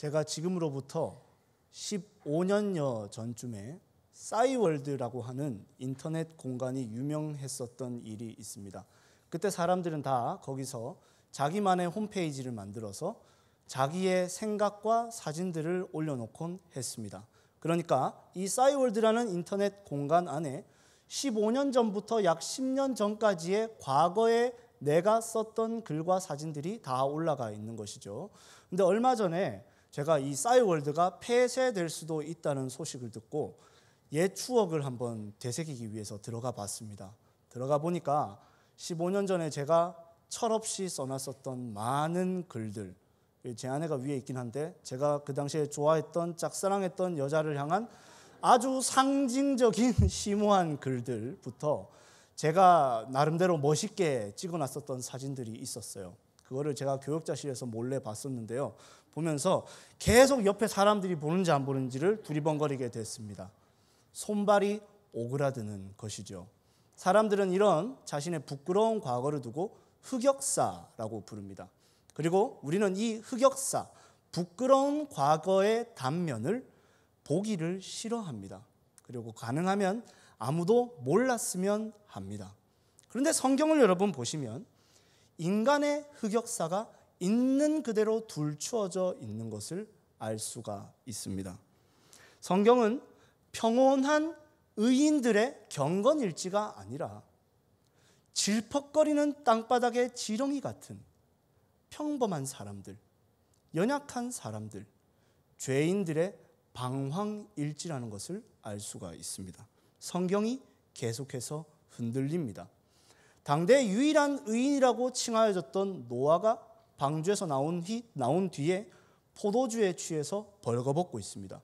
제가 지금으로부터 15년여 전쯤에 싸이월드라고 하는 인터넷 공간이 유명했었던 일이 있습니다. 그때 사람들은 다 거기서 자기만의 홈페이지를 만들어서 자기의 생각과 사진들을 올려놓곤 했습니다. 그러니까 이 싸이월드라는 인터넷 공간 안에 15년 전부터 약 10년 전까지의 과거에 내가 썼던 글과 사진들이 다 올라가 있는 것이죠. 근데 얼마 전에 제가 이 싸이월드가 폐쇄될 수도 있다는 소식을 듣고 옛 추억을 한번 되새기기 위해서 들어가 봤습니다. 들어가 보니까 15년 전에 제가 철없이 써놨었던 많은 글들, 제 아내가 위에 있긴 한데 제가 그 당시에 좋아했던 짝사랑했던 여자를 향한 아주 상징적인 심오한 글들부터 제가 나름대로 멋있게 찍어놨었던 사진들이 있었어요. 그거를 제가 교역자실에서 몰래 봤었는데요. 보면서 계속 옆에 사람들이 보는지 안 보는지를 두리번거리게 됐습니다. 손발이 오그라드는 것이죠. 사람들은 이런 자신의 부끄러운 과거를 두고 흑역사라고 부릅니다. 그리고 우리는 이 흑역사, 부끄러운 과거의 단면을 보기를 싫어합니다. 그리고 가능하면 아무도 몰랐으면 합니다. 그런데 성경을 여러분 보시면 인간의 흑역사가 있는 그대로 둘추어져 있는 것을 알 수가 있습니다. 성경은 평온한 의인들의 경건일지가 아니라 질퍽거리는 땅바닥의 지렁이 같은 평범한 사람들, 연약한 사람들, 죄인들의 방황일지라는 것을 알 수가 있습니다. 성경이 계속해서 흔들립니다. 당대 유일한 의인이라고 칭하여졌던 노아가 방주에서 나온 뒤에 포도주에 취해서 벌거벗고 있습니다.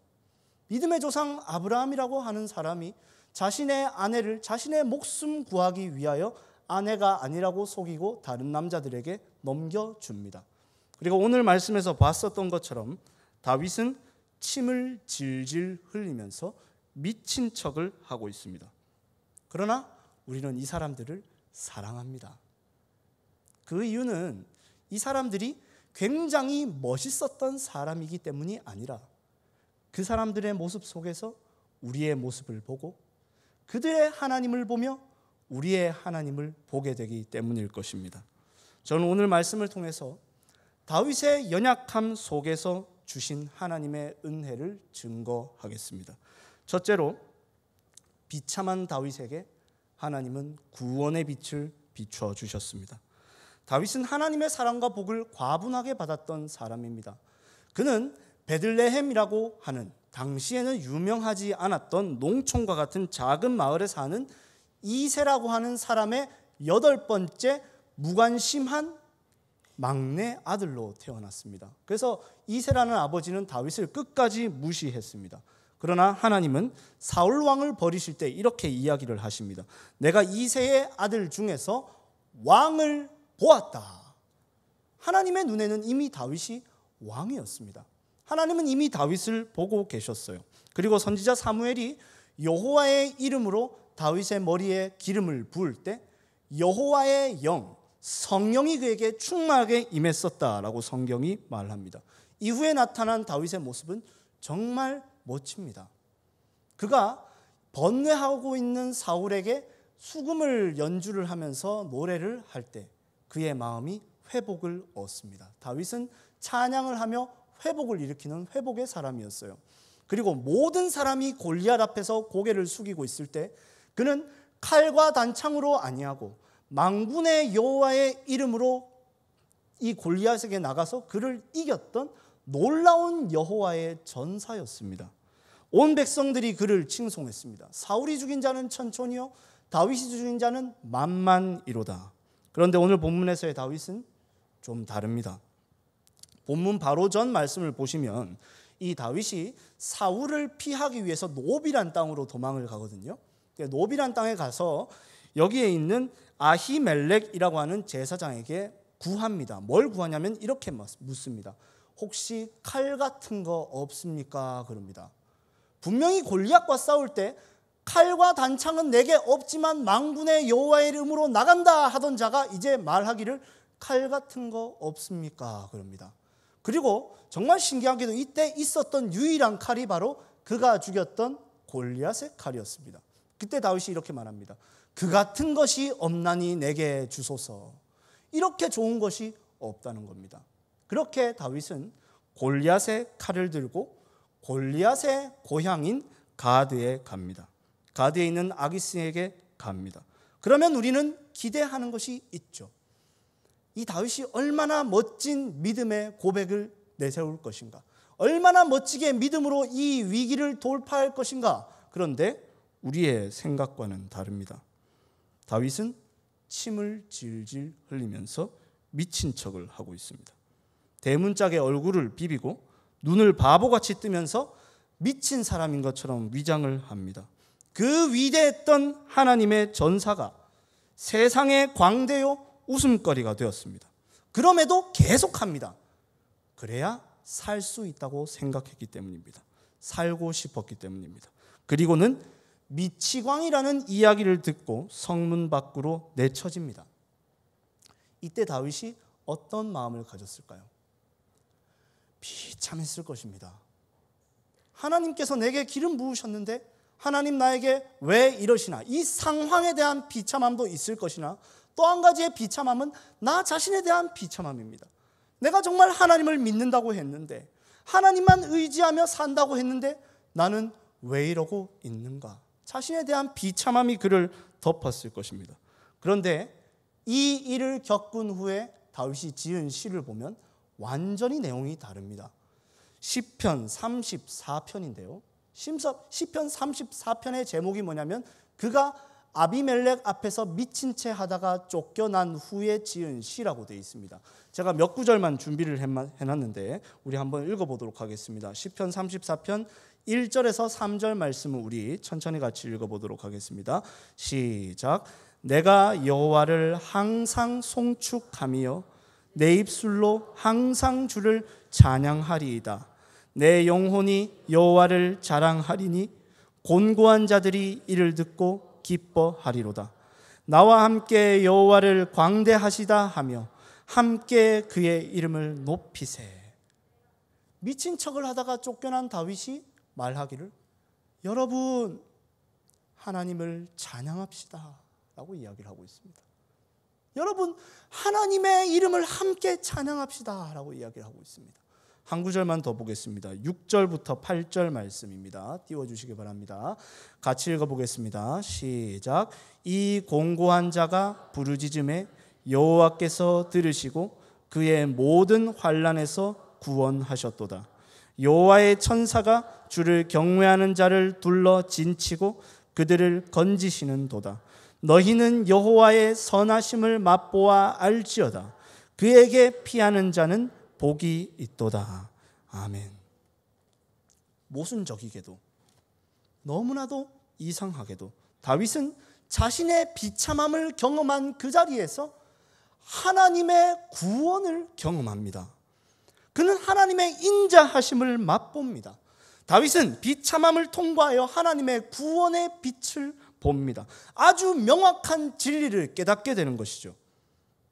믿음의 조상 아브라함이라고 하는 사람이 자신의 아내를 자신의 목숨 구하기 위하여 아내가 아니라고 속이고 다른 남자들에게 넘겨줍니다. 그리고 오늘 말씀에서 봤었던 것처럼 다윗은 침을 질질 흘리면서 미친 척을 하고 있습니다. 그러나 우리는 이 사람들을 사랑합니다. 그 이유는 이 사람들이 굉장히 멋있었던 사람이기 때문이 아니라 그 사람들의 모습 속에서 우리의 모습을 보고 그들의 하나님을 보며 우리의 하나님을 보게 되기 때문일 것입니다. 저는 오늘 말씀을 통해서 다윗의 연약함 속에서 주신 하나님의 은혜를 증거하겠습니다. 첫째로 비참한 다윗에게 하나님은 구원의 빛을 비추어 주셨습니다. 다윗은 하나님의 사랑과 복을 과분하게 받았던 사람입니다. 그는 베들레헴이라고 하는 당시에는 유명하지 않았던 농촌과 같은 작은 마을에 사는 이새라고 하는 사람의 8번째 무관심한 막내 아들로 태어났습니다. 그래서 이새라는 아버지는 다윗을 끝까지 무시했습니다. 그러나 하나님은 사울 왕을 버리실 때 이렇게 이야기를 하십니다. 내가 이새의 아들 중에서 왕을 보았다. 하나님의 눈에는 이미 다윗이 왕이었습니다. 하나님은 이미 다윗을 보고 계셨어요. 그리고 선지자 사무엘이 여호와의 이름으로 다윗의 머리에 기름을 부을 때 여호와의 영, 성령이 그에게 충만하게 임했었다라고 성경이 말합니다. 이후에 나타난 다윗의 모습은 정말 멋집니다. 그가 번뇌하고 있는 사울에게 수금을 연주를 하면서 노래를 할 때 그의 마음이 회복을 얻습니다. 다윗은 찬양을 하며 회복을 일으키는 회복의 사람이었어요. 그리고 모든 사람이 골리앗 앞에서 고개를 숙이고 있을 때 그는 칼과 단창으로 아니하고 만군의 여호와의 이름으로 이 골리앗에게 나가서 그를 이겼던 놀라운 여호와의 전사였습니다. 온 백성들이 그를 칭송했습니다. 사울이 죽인 자는 천천히요 다윗이 죽인 자는 만만이로다. 그런데 오늘 본문에서의 다윗은 좀 다릅니다. 본문 바로 전 말씀을 보시면 이 다윗이 사울을 피하기 위해서 노비란 땅으로 도망을 가거든요. 노비란 땅에 가서 여기에 있는 아히멜렉이라고 하는 제사장에게 구합니다. 뭘 구하냐면 이렇게 묻습니다. 혹시 칼 같은 거 없습니까? 그럽니다. 분명히 골리앗과 싸울 때 칼과 단창은 내게 없지만 만군의 여호와의 이름으로 나간다 하던 자가 이제 말하기를 칼 같은 거 없습니까? 그럽니다. 그리고 정말 신기하게도 이때 있었던 유일한 칼이 바로 그가 죽였던 골리앗의 칼이었습니다. 그때 다윗이 이렇게 말합니다. 그 같은 것이 없나니 내게 주소서. 이렇게 좋은 것이 없다는 겁니다. 그렇게 다윗은 골리앗의 칼을 들고 골리앗의 고향인 가드에 갑니다. 가드에 있는 아기스에게 갑니다. 그러면 우리는 기대하는 것이 있죠. 이 다윗이 얼마나 멋진 믿음의 고백을 내세울 것인가, 얼마나 멋지게 믿음으로 이 위기를 돌파할 것인가. 그런데 우리의 생각과는 다릅니다. 다윗은 침을 질질 흘리면서 미친 척을 하고 있습니다. 대문짝에 얼굴을 비비고 눈을 바보같이 뜨면서 미친 사람인 것처럼 위장을 합니다. 그 위대했던 하나님의 전사가 세상의 광대요 웃음거리가 되었습니다. 그럼에도 계속합니다. 그래야 살 수 있다고 생각했기 때문입니다. 살고 싶었기 때문입니다. 그리고는 미치광이라는 이야기를 듣고 성문 밖으로 내쳐집니다. 이때 다윗이 어떤 마음을 가졌을까요? 비참했을 것입니다. 하나님께서 내게 기름 부으셨는데 하나님 나에게 왜 이러시나, 이 상황에 대한 비참함도 있을 것이나, 또 한 가지의 비참함은 나 자신에 대한 비참함입니다. 내가 정말 하나님을 믿는다고 했는데, 하나님만 의지하며 산다고 했는데 나는 왜 이러고 있는가, 자신에 대한 비참함이 그를 덮었을 것입니다. 그런데 이 일을 겪은 후에 다윗이 지은 시를 보면 완전히 내용이 다릅니다. 시편 34편인데요. 시편 34편의 제목이 뭐냐면 그가 아비멜렉 앞에서 미친 채 하다가 쫓겨난 후에 지은 시라고 되어 있습니다. 제가 몇 구절만 준비를 해놨는데 우리 한번 읽어보도록 하겠습니다. 시편 34편 1절에서 3절 말씀을 우리 천천히 같이 읽어보도록 하겠습니다. 시작. 내가 여호와를 항상 송축하며 내 입술로 항상 주를 찬양하리이다. 내 영혼이 여호와를 자랑하리니 곤고한 자들이 이를 듣고 기뻐하리로다. 나와 함께 여호와를 광대하시다 하며 함께 그의 이름을 높이세. 미친 척을 하다가 쫓겨난 다윗이 말하기를, 여러분 하나님을 찬양합시다 라고 이야기를 하고 있습니다. 여러분 하나님의 이름을 함께 찬양합시다 라고 이야기를 하고 있습니다. 한 구절만 더 보겠습니다. 6절부터 8절 말씀입니다. 띄워주시기 바랍니다. 같이 읽어보겠습니다. 시작. 이 공고한 자가 부르짖음에 여호와께서 들으시고 그의 모든 환난에서 구원하셨도다. 여호와의 천사가 주를 경외하는 자를 둘러 진치고 그들을 건지시는도다. 너희는 여호와의 선하심을 맛보아 알지어다. 그에게 피하는 자는 복이 있도다. 아멘. 모순적이게도 너무나도 이상하게도 다윗은 자신의 비참함을 경험한 그 자리에서 하나님의 구원을 경험합니다. 그는 하나님의 인자하심을 맛봅니다. 다윗은 비참함을 통과하여 하나님의 구원의 빛을 봅니다. 아주 명확한 진리를 깨닫게 되는 것이죠.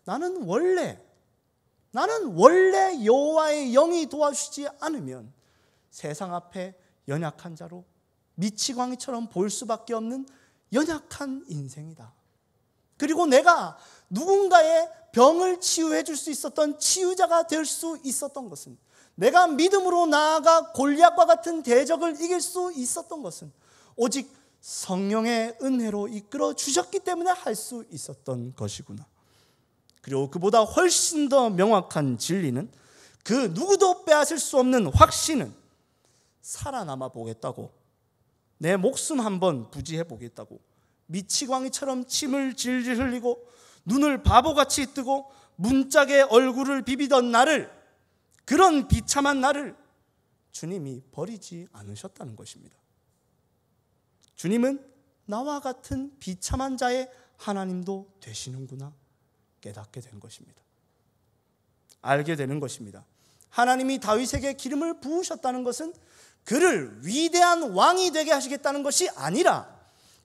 나는 원래 여호와의 영이 도와주지 않으면 세상 앞에 연약한 자로 미치광이처럼 볼 수밖에 없는 연약한 인생이다. 그리고 내가 누군가의 병을 치유해 줄 수 있었던 치유자가 될 수 있었던 것은, 내가 믿음으로 나아가 골리앗과 같은 대적을 이길 수 있었던 것은 오직 성령의 은혜로 이끌어 주셨기 때문에 할 수 있었던 것이구나. 그리고 그보다 훨씬 더 명확한 진리는, 그 누구도 빼앗을 수 없는 확신은 살아남아 보겠다고, 내 목숨 한번 부지해 보겠다고 미치광이처럼 침을 질질 흘리고 눈을 바보같이 뜨고 문짝에 얼굴을 비비던 나를, 그런 비참한 나를 주님이 버리지 않으셨다는 것입니다. 주님은 나와 같은 비참한 자의 하나님도 되시는구나 깨닫게 된 것입니다. 알게 되는 것입니다. 하나님이 다윗에게 기름을 부으셨다는 것은 그를 위대한 왕이 되게 하시겠다는 것이 아니라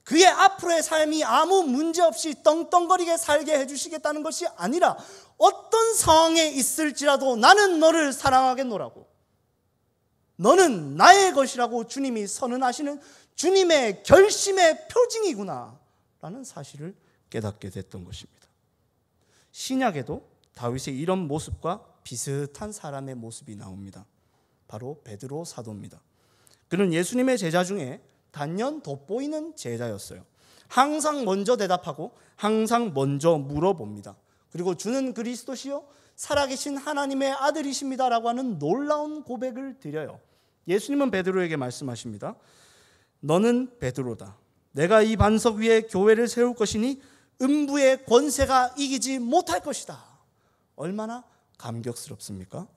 그의 앞으로의 삶이 아무 문제 없이 떵떵거리게 살게 해주시겠다는 것이 아니라 어떤 상황에 있을지라도 나는 너를 사랑하겠노라고, 너는 나의 것이라고 주님이 선언하시는 주님의 결심의 표징이구나 라는 사실을 깨닫게 됐던 것입니다. 신약에도 다윗의 이런 모습과 비슷한 사람의 모습이 나옵니다. 바로 베드로 사도입니다. 그는 예수님의 제자 중에 단연 돋보이는 제자였어요. 항상 먼저 대답하고 항상 먼저 물어봅니다. 그리고 주는 그리스도시요 살아계신 하나님의 아들이십니다라고 하는 놀라운 고백을 드려요. 예수님은 베드로에게 말씀하십니다. 너는 베드로다. 내가 이 반석 위에 교회를 세울 것이니 음부의 권세가 이기지 못할 것이다. 얼마나 감격스럽습니까?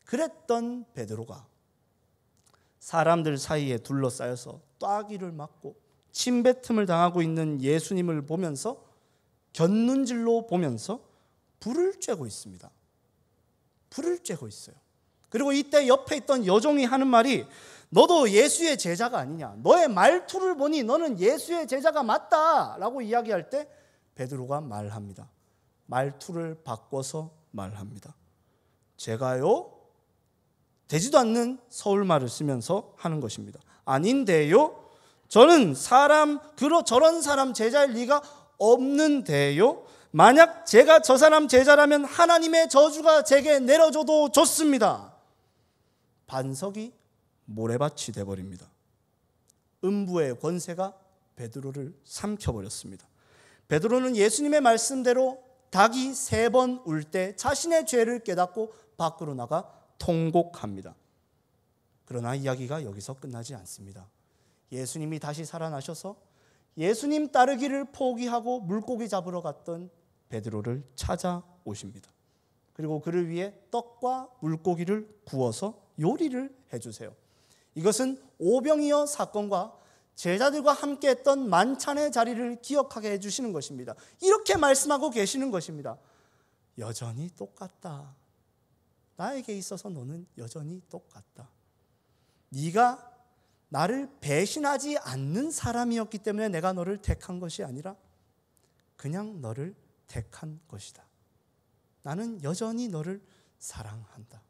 그랬던 베드로가 사람들 사이에 둘러싸여서 따귀를 맞고 침뱉음을 당하고 있는 예수님을 보면서 곁눈질로 보면서 불을 쬐고 있습니다. 불을 쬐고 있어요. 그리고 이때 옆에 있던 여종이 하는 말이 너도 예수의 제자가 아니냐, 너의 말투를 보니 너는 예수의 제자가 맞다 라고 이야기할 때 베드로가 말합니다. 말투를 바꿔서 말합니다. 제가요? 되지도 않는 서울말을 쓰면서 하는 것입니다. 아닌데요? 저는 저런 사람 제자일 리가 없는데요? 만약 제가 저 사람 제자라면 하나님의 저주가 제게 내려줘도 좋습니다. 반석이 모래밭이 되어버립니다. 음부의 권세가 베드로를 삼켜버렸습니다. 베드로는 예수님의 말씀대로 닭이 3번 울 때 자신의 죄를 깨닫고 밖으로 나가 통곡합니다. 그러나 이야기가 여기서 끝나지 않습니다. 예수님이 다시 살아나셔서 예수님 따르기를 포기하고 물고기 잡으러 갔던 베드로를 찾아오십니다. 그리고 그를 위해 떡과 물고기를 구워서 요리를 해주세요. 이것은 오병이어 사건과 제자들과 함께 했던 만찬의 자리를 기억하게 해주시는 것입니다. 이렇게 말씀하고 계시는 것입니다. 여전히 똑같다. 나에게 있어서 너는 여전히 똑같다. 네가 나를 배신하지 않는 사람이었기 때문에 내가 너를 택한 것이 아니라 그냥 너를 택한 것이다. 나는 여전히 너를 사랑한다.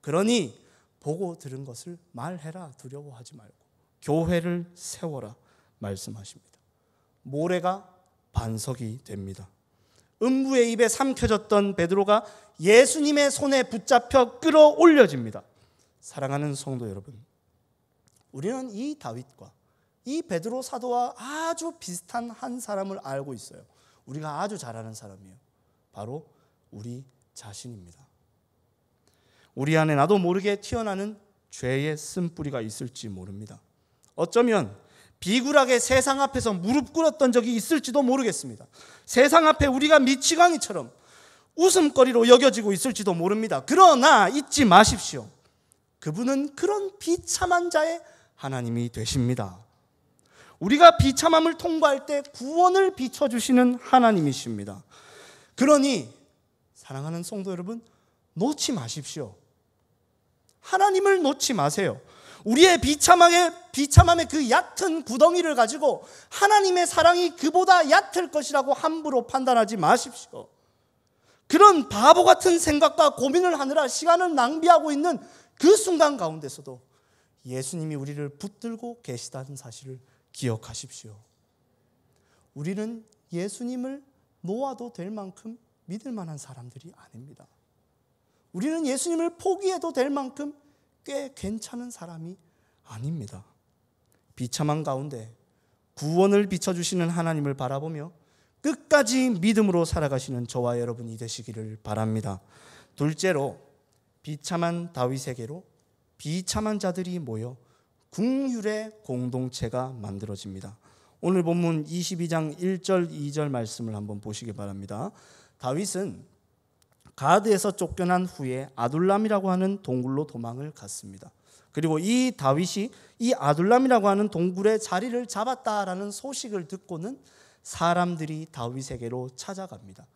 그러니 보고 들은 것을 말해라. 두려워하지 말고 교회를 세워라 말씀하십니다. 모래가 반석이 됩니다. 음부의 입에 삼켜졌던 베드로가 예수님의 손에 붙잡혀 끌어올려집니다. 사랑하는 성도 여러분, 우리는 이 다윗과 이 베드로 사도와 아주 비슷한 한 사람을 알고 있어요. 우리가 아주 잘 아는 사람이에요. 바로 우리 자신입니다. 우리 안에 나도 모르게 튀어나오는 죄의 쓴뿌리가 있을지 모릅니다. 어쩌면 비굴하게 세상 앞에서 무릎 꿇었던 적이 있을지도 모르겠습니다. 세상 앞에 우리가 미치광이처럼 웃음거리로 여겨지고 있을지도 모릅니다. 그러나 잊지 마십시오. 그분은 그런 비참한 자의 하나님이 되십니다. 우리가 비참함을 통과할 때 구원을 비춰주시는 하나님이십니다. 그러니 사랑하는 성도 여러분, 놓지 마십시오. 하나님을 놓지 마세요. 우리의 비참함의 그 얕은 구덩이를 가지고 하나님의 사랑이 그보다 얕을 것이라고 함부로 판단하지 마십시오. 그런 바보 같은 생각과 고민을 하느라 시간을 낭비하고 있는 그 순간 가운데서도 예수님이 우리를 붙들고 계시다는 사실을 기억하십시오. 우리는 예수님을 놓아도 될 만큼 믿을 만한 사람들이 아닙니다. 우리는 예수님을 포기해도 될 만큼 꽤 괜찮은 사람이 아닙니다. 비참한 가운데 구원을 비춰주시는 하나님을 바라보며 끝까지 믿음으로 살아가시는 저와 여러분이 되시기를 바랍니다. 둘째로, 비참한 다윗에게로 비참한 자들이 모여 긍휼의 공동체가 만들어집니다. 오늘 본문 22장 1절 2절 말씀을 한번 보시기 바랍니다. 다윗은 가드에서 쫓겨난 후에 아둘람이라고 하는 동굴로 도망을 갔습니다. 그리고 이 다윗이 이 아둘람이라고 하는 동굴의 자리를 잡았다라는 소식을 듣고는 사람들이 다윗에게로 찾아갑니다.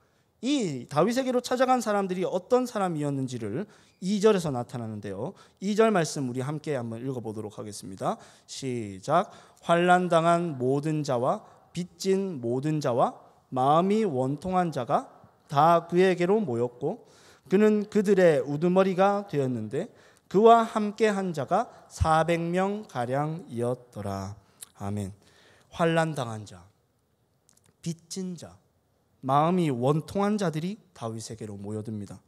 이 다윗에게로 찾아간 사람들이 어떤 사람이었는지를 2절에서 나타나는데요. 2절 말씀 우리 함께 한번 읽어보도록 하겠습니다. 시작. 환난당한 모든 자와 빚진 모든 자와 마음이 원통한 자가 다 그에게로 모였고 그는 그들의 우두머리가 되었는데 그와 함께 한 자가 400명 가량이었더라. 아멘. 환난당한 자, 빚진 자, 마음이 원통한 자들이 다윗에게로 모여듭니다.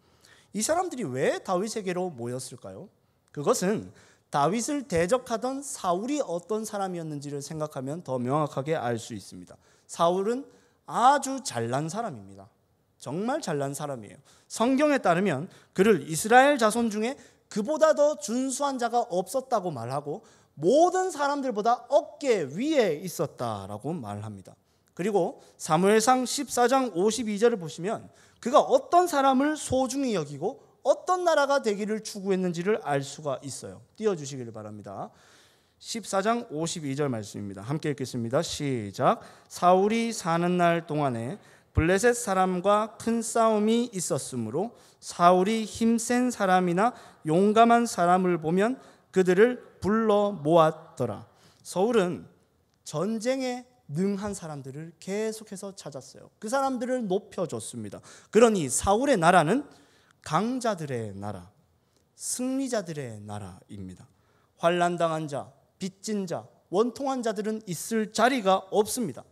이 사람들이 왜 다윗에게로 모였을까요? 그것은 다윗을 대적하던 사울이 어떤 사람이었는지를 생각하면 더 명확하게 알 수 있습니다. 사울은 아주 잘난 사람입니다. 정말 잘난 사람이에요. 성경에 따르면 그를 이스라엘 자손 중에 그보다 더 준수한 자가 없었다고 말하고 모든 사람들보다 어깨 위에 있었다라고 말합니다. 그리고 사무엘상 14장 52절을 보시면 그가 어떤 사람을 소중히 여기고 어떤 나라가 되기를 추구했는지를 알 수가 있어요. 띄워주시길 바랍니다. 14장 52절 말씀입니다. 함께 읽겠습니다. 시작. 사울이 사는 날 동안에 블레셋 사람과 큰 싸움이 있었으므로 사울이 힘센 사람이나 용감한 사람을 보면 그들을 불러 모았더라. 사울은 전쟁에 능한 사람들을 계속해서 찾았어요. 그 사람들을 높여줬습니다. 그러니 사울의 나라는 강자들의 나라, 승리자들의 나라입니다. 환난당한 자, 빚진 자, 원통한 자들은 있을 자리가 없습니다.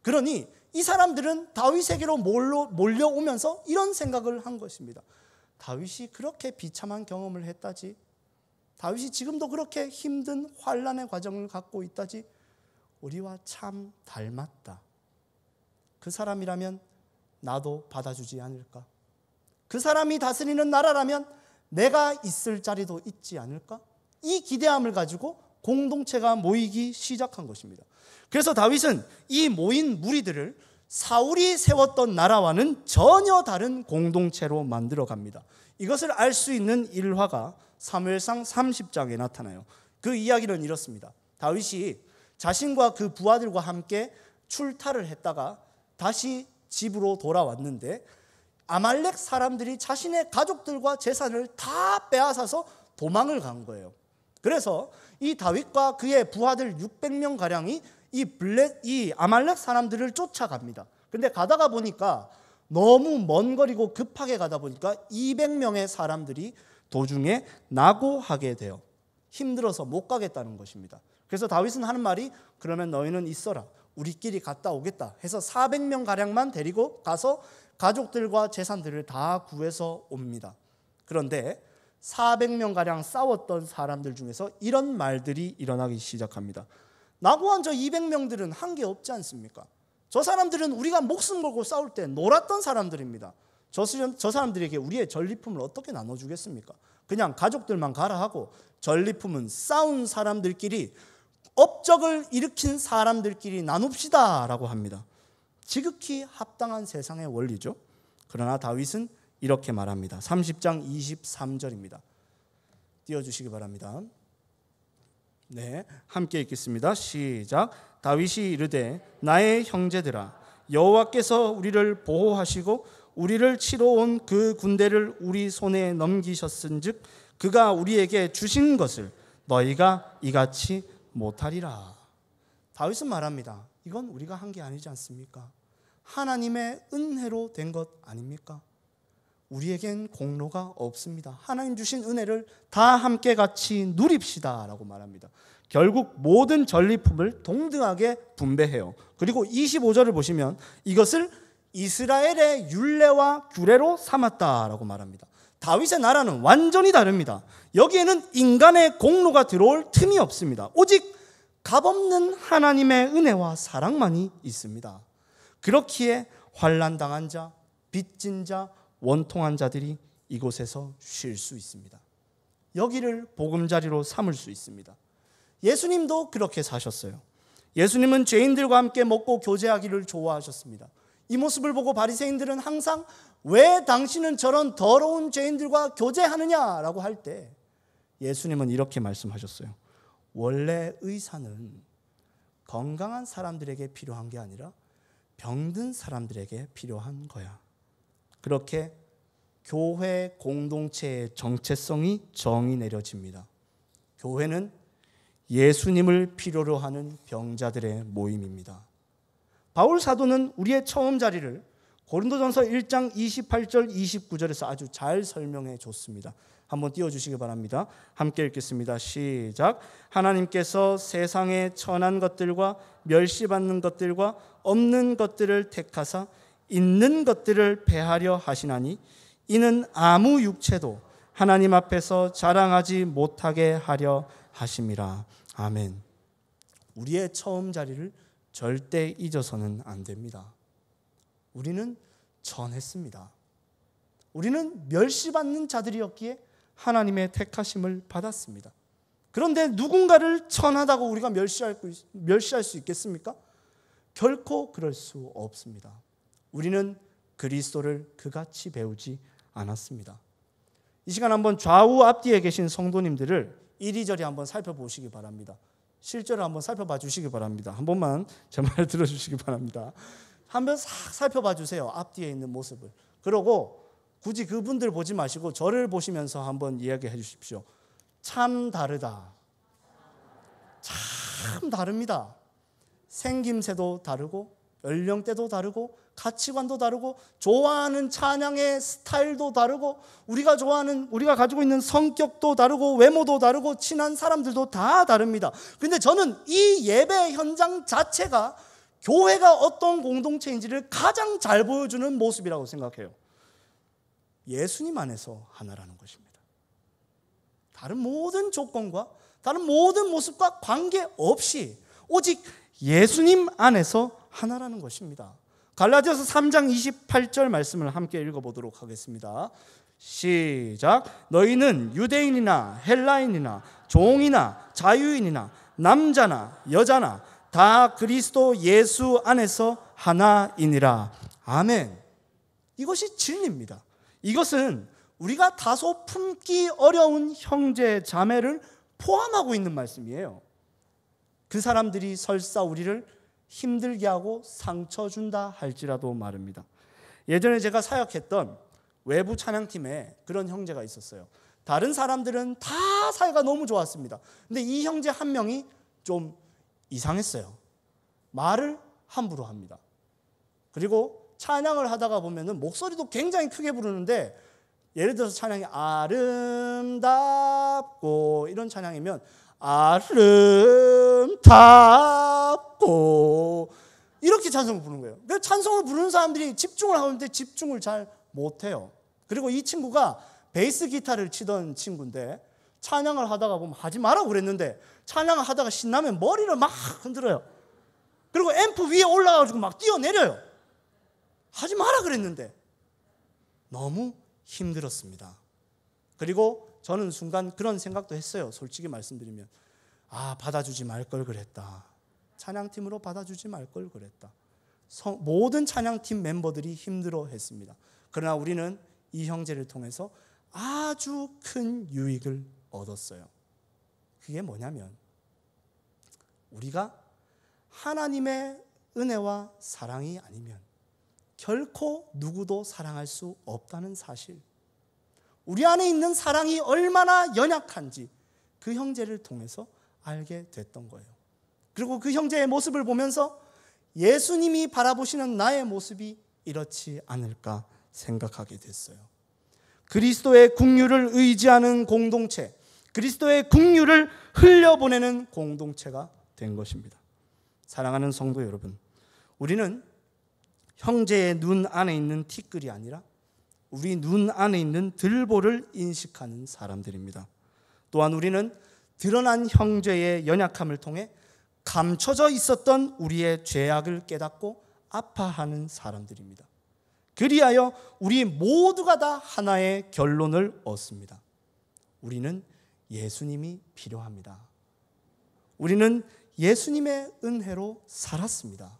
그러니 이 사람들은 다윗에게로 몰려오면서 이런 생각을 한 것입니다. 다윗이 그렇게 비참한 경험을 했다지, 다윗이 지금도 그렇게 힘든 환난의 과정을 갖고 있다지, 우리와 참 닮았다. 그 사람이라면 나도 받아주지 않을까? 그 사람이 다스리는 나라라면 내가 있을 자리도 있지 않을까? 이 기대함을 가지고 공동체가 모이기 시작한 것입니다. 그래서 다윗은 이 모인 무리들을 사울이 세웠던 나라와는 전혀 다른 공동체로 만들어 갑니다. 이것을 알 수 있는 일화가 사무엘상 30장에 나타나요. 그 이야기는 이렇습니다. 다윗이 자신과 그 부하들과 함께 출타를 했다가 다시 집으로 돌아왔는데 아말렉 사람들이 자신의 가족들과 재산을 다 빼앗아서 도망을 간 거예요. 그래서 이 다윗과 그의 부하들 600명 가량이 이 아말렉 사람들을 쫓아갑니다. 근데 가다가 보니까 너무 먼 거리고 급하게 가다 보니까 200명의 사람들이 도중에 낙오하게 돼요. 힘들어서 못 가겠다는 것입니다. 그래서 다윗은 하는 말이 그러면 너희는 있어라. 우리끼리 갔다 오겠다 해서 400명 가량만 데리고 가서 가족들과 재산들을 다 구해서 옵니다. 그런데 400명 가량 싸웠던 사람들 중에서 이런 말들이 일어나기 시작합니다. 낙오한 저 200명들은 한 게 없지 않습니까? 저 사람들은 우리가 목숨 걸고 싸울 때 놀았던 사람들입니다. 저 사람들에게 우리의 전리품을 어떻게 나눠주겠습니까? 그냥 가족들만 가라 하고 전리품은 싸운 사람들끼리, 업적을 일으킨 사람들끼리 나눕시다 라고 합니다. 지극히 합당한 세상의 원리죠. 그러나 다윗은 이렇게 말합니다. 30장 23절입니다. 띄워주시기 바랍니다. 네, 함께 읽겠습니다. 시작. 다윗이 이르되 나의 형제들아, 여호와께서 우리를 보호하시고 우리를 치러 온 그 군대를 우리 손에 넘기셨은즉 그가 우리에게 주신 것을 너희가 이같이 못하리라. 다윗은 말합니다. 이건 우리가 한 게 아니지 않습니까? 하나님의 은혜로 된 것 아닙니까? 우리에겐 공로가 없습니다. 하나님 주신 은혜를 다 함께 같이 누립시다 라고 말합니다. 결국 모든 전리품을 동등하게 분배해요. 그리고 25절을 보시면 이것을 이스라엘의 율례와 규례로 삼았다라고 말합니다. 다윗의 나라는 완전히 다릅니다. 여기에는 인간의 공로가 들어올 틈이 없습니다. 오직 값없는 하나님의 은혜와 사랑만이 있습니다. 그렇기에 환난당한 자, 빚진 자, 원통한 자들이 이곳에서 쉴 수 있습니다. 여기를 보금자리로 삼을 수 있습니다. 예수님도 그렇게 사셨어요. 예수님은 죄인들과 함께 먹고 교제하기를 좋아하셨습니다. 이 모습을 보고 바리새인들은 항상 왜 당신은 저런 더러운 죄인들과 교제하느냐라고 할 때 예수님은 이렇게 말씀하셨어요. 원래 의사는 건강한 사람들에게 필요한 게 아니라 병든 사람들에게 필요한 거야. 그렇게 교회 공동체의 정체성이 정의 내려집니다. 교회는 예수님을 필요로 하는 병자들의 모임입니다. 바울 사도는 우리의 처음 자리를 고린도전서 1장 28절 29절에서 아주 잘 설명해 줬습니다. 한번 띄워주시기 바랍니다. 함께 읽겠습니다. 시작. 하나님께서 세상에 천한 것들과 멸시받는 것들과 없는 것들을 택하사 있는 것들을 패하려 하시나니 이는 아무 육체도 하나님 앞에서 자랑하지 못하게 하려 하심이라. 아멘. 우리의 처음 자리를 절대 잊어서는 안 됩니다. 우리는 전했습니다. 우리는 멸시받는 자들이었기에 하나님의 택하심을 받았습니다. 그런데 누군가를 천하다고 우리가 멸시할 수 있겠습니까? 결코 그럴 수 없습니다. 우리는 그리스도를 그같이 배우지 않았습니다. 이 시간 한번 좌우 앞뒤에 계신 성도님들을 이리저리 한번 살펴보시기 바랍니다. 실제로 한번 살펴봐 주시기 바랍니다. 한 번만 제 말 들어주시기 바랍니다. 한번 싹 살펴봐 주세요. 앞뒤에 있는 모습을. 그러고 굳이 그분들 보지 마시고 저를 보시면서 한번 이야기해 주십시오. 참 다르다. 참 다릅니다. 생김새도 다르고 연령대도 다르고 가치관도 다르고 좋아하는 찬양의 스타일도 다르고 우리가 가지고 있는 성격도 다르고 외모도 다르고 친한 사람들도 다 다릅니다. 그런데 저는 이 예배 현장 자체가 교회가 어떤 공동체인지를 가장 잘 보여주는 모습이라고 생각해요. 예수님 안에서 하나라는 것입니다. 다른 모든 조건과 다른 모든 모습과 관계없이 오직 예수님 안에서 하나라는 것입니다. 갈라디아서 3장 28절 말씀을 함께 읽어보도록 하겠습니다. 시작. 너희는 유대인이나 헬라인이나 종이나 자유인이나 남자나 여자나 다 그리스도 예수 안에서 하나이니라. 아멘. 이것이 진리입니다. 이것은 우리가 다소 품기 어려운 형제 자매를 포함하고 있는 말씀이에요. 그 사람들이 설사 우리를 힘들게 하고 상처 준다 할지라도 말입니다. 예전에 제가 사역했던 외부 찬양팀에 그런 형제가 있었어요. 다른 사람들은 다 사이가 너무 좋았습니다. 근데 이 형제 한 명이 좀 이상했어요. 말을 함부로 합니다. 그리고 찬양을 하다가 보면은 목소리도 굉장히 크게 부르는데 예를 들어서 찬양이 아름답고 이런 찬양이면 아름답고 이렇게 찬송을 부르는 거예요. 그래서 찬송을 부르는 사람들이 집중을 하는데 집중을 잘 못해요. 그리고 이 친구가 베이스 기타를 치던 친구인데 찬양을 하다가 보면 하지 마라고 그랬는데 찬양을 하다가 신나면 머리를 막 흔들어요. 그리고 앰프 위에 올라가지고 막 뛰어내려요. 하지 마라 그랬는데 너무 힘들었습니다. 그리고 저는 순간 그런 생각도 했어요. 솔직히 말씀드리면 받아주지 말 걸 그랬다. 찬양팀으로 받아주지 말 걸 그랬다. 모든 찬양팀 멤버들이 힘들어했습니다. 그러나 우리는 이 형제를 통해서 아주 큰 유익을 얻었어요. 그게 뭐냐면 우리가 하나님의 은혜와 사랑이 아니면 결코 누구도 사랑할 수 없다는 사실, 우리 안에 있는 사랑이 얼마나 연약한지 그 형제를 통해서 알게 됐던 거예요. 그리고 그 형제의 모습을 보면서 예수님이 바라보시는 나의 모습이 이렇지 않을까 생각하게 됐어요. 그리스도의 긍휼을 의지하는 공동체, 그리스도의 긍휼을 흘려보내는 공동체가 된 것입니다. 사랑하는 성도 여러분, 우리는 형제의 눈 안에 있는 티끌이 아니라 우리 눈 안에 있는 들보를 인식하는 사람들입니다. 또한 우리는 드러난 형제의 연약함을 통해 감춰져 있었던 우리의 죄악을 깨닫고 아파하는 사람들입니다. 그리하여 우리 모두가 다 하나의 결론을 얻습니다. 우리는 예수님이 필요합니다. 우리는 예수님의 은혜로 살았습니다.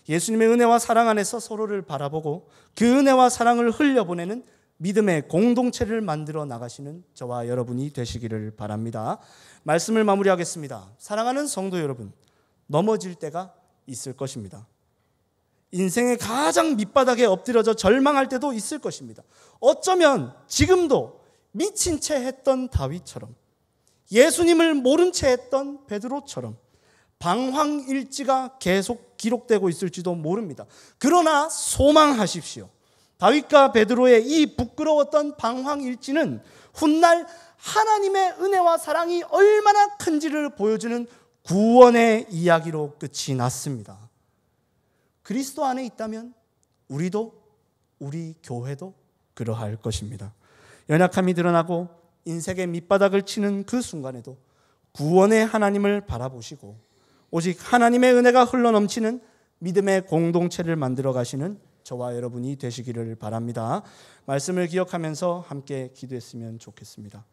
예수님의 은혜와 사랑 안에서 서로를 바라보고 그 은혜와 사랑을 흘려보내는 믿음의 공동체를 만들어 나가시는 저와 여러분이 되시기를 바랍니다. 말씀을 마무리하겠습니다. 사랑하는 성도 여러분, 넘어질 때가 있을 것입니다. 인생의 가장 밑바닥에 엎드려져 절망할 때도 있을 것입니다. 어쩌면 지금도 미친 채 했던 다윗처럼, 예수님을 모른 채 했던 베드로처럼 방황일지가 계속 기록되고 있을지도 모릅니다. 그러나 소망하십시오. 다윗과 베드로의 이 부끄러웠던 방황일지는 훗날 하나님의 은혜와 사랑이 얼마나 큰지를 보여주는 구원의 이야기로 끝이 났습니다. 그리스도 안에 있다면 우리도, 우리 교회도 그러할 것입니다. 연약함이 드러나고 인생의 밑바닥을 치는 그 순간에도 구원의 하나님을 바라보시고 오직 하나님의 은혜가 흘러넘치는 믿음의 공동체를 만들어 가시는 저와 여러분이 되시기를 바랍니다. 말씀을 기억하면서 함께 기도했으면 좋겠습니다.